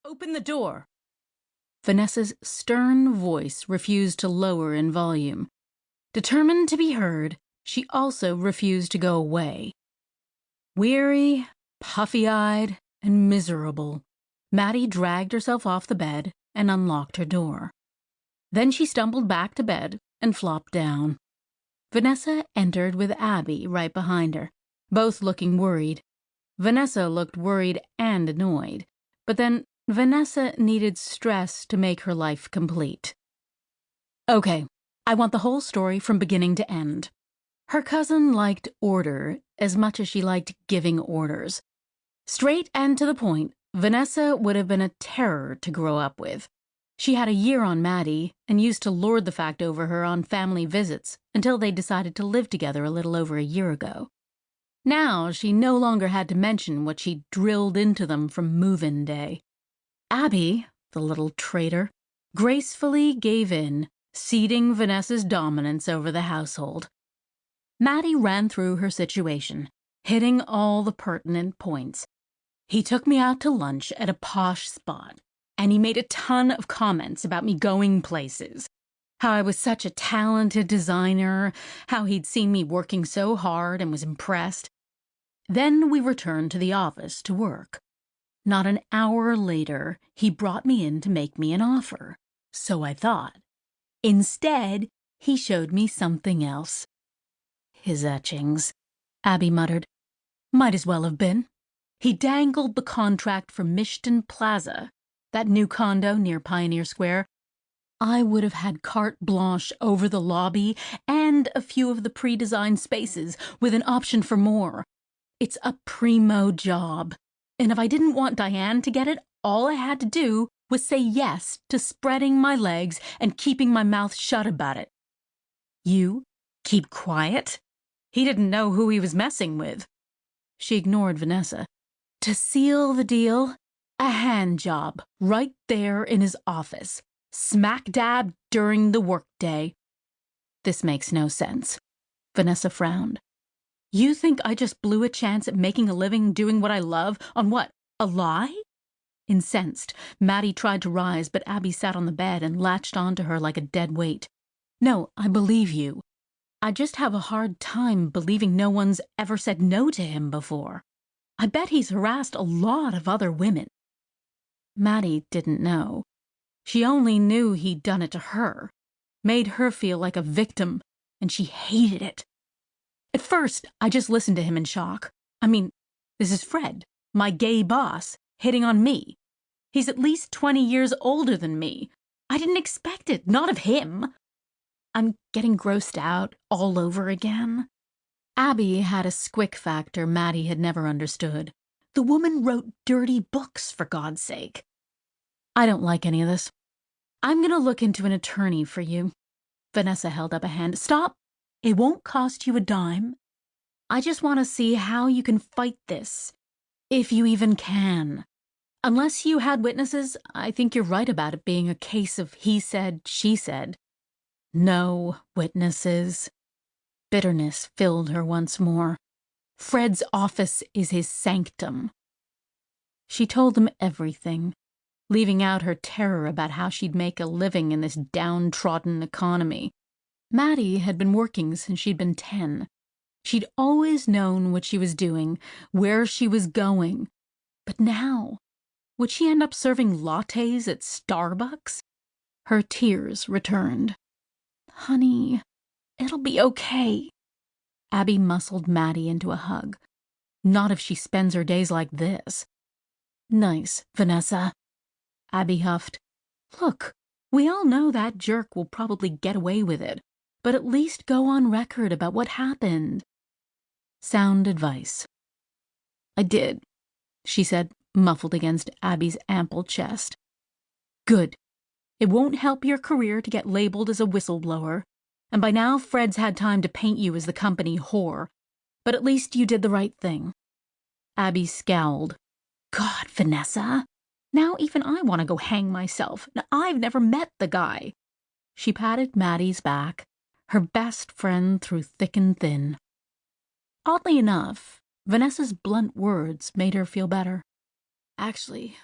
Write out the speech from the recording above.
Open the door. Vanessa's stern voice refused to lower in volume. Determined to be heard, she also refused to go away. Weary, puffy-eyed, and miserable, Maddie dragged herself off the bed and unlocked her door. Then she stumbled back to bed and flopped down. Vanessa entered with Abby right behind her, both looking worried. Vanessa looked worried and annoyed, but then Vanessa needed stress to make her life complete. Okay, I want the whole story from beginning to end. Her cousin liked order as much as she liked giving orders. Straight and to the point, Vanessa would have been a terror to grow up with. She had a year on Maddie and used to lord the fact over her on family visits until they decided to live together a little over a year ago. Now she no longer had to mention what she'd drilled into them from move-in day. Abby, the little traitor, gracefully gave in, ceding Vanessa's dominance over the household. Maddie ran through her situation, hitting all the pertinent points. He took me out to lunch at a posh spot, and he made a ton of comments about me going places. How I was such a talented designer, how he'd seen me working so hard and was impressed. Then we returned to the office to work. Not an hour later, he brought me in to make me an offer. So I thought. Instead, he showed me something else. His etchings, Abby muttered. Might as well have been. He dangled the contract for Mishton Plaza, that new condo near Pioneer Square. I would have had carte blanche over the lobby and a few of the pre-designed spaces with an option for more. It's a primo job, and if I didn't want Diane to get it, all I had to do was say yes to spreading my legs and keeping my mouth shut about it. You keep quiet? He didn't know who he was messing with. She ignored Vanessa. To seal the deal, a hand job right there in his office, smack dab during the workday. This makes no sense. Vanessa frowned. You think I just blew a chance at making a living doing what I love on what, a lie? Incensed, Maddie tried to rise, but Abby sat on the bed and latched onto her like a dead weight. No, I believe you. I just have a hard time believing no one's ever said no to him before. I bet he's harassed a lot of other women. Maddie didn't know. She only knew he'd done it to her, made her feel like a victim, and she hated it. At first, I just listened to him in shock. I mean, this is Fred, my gay boss, hitting on me. He's at least 20 years older than me. I didn't expect it, not of him. I'm getting grossed out all over again. Abby had a squick factor Maddie had never understood. The woman wrote dirty books, for God's sake. I don't like any of this. I'm going to look into an attorney for you. Vanessa held up a hand. Stop. It won't cost you a dime. I just want to see how you can fight this, if you even can. Unless you had witnesses, I think you're right about it being a case of he said, she said. No witnesses. Bitterness filled her once more. Fred's office is his sanctum. She told him everything, leaving out her terror about how she'd make a living in this downtrodden economy. Maddie had been working since she'd been 10. She'd always known what she was doing, where she was going. But now, would she end up serving lattes at Starbucks? Her tears returned. Honey, it'll be okay. Abby muscled Maddie into a hug. Not if she spends her days like this. Nice, Vanessa. Abby huffed. Look, we all know that jerk will probably get away with it, but at least go on record about what happened. Sound advice. I did, she said, muffled against Abby's ample chest. Good. It won't help your career to get labeled as a whistleblower, and by now Fred's had time to paint you as the company whore, but at least you did the right thing. Abby scowled. God, Vanessa. Now even I want to go hang myself. Now, I've never met the guy. She patted Maddie's back, her best friend through thick and thin. Oddly enough, Vanessa's blunt words made her feel better. Actually,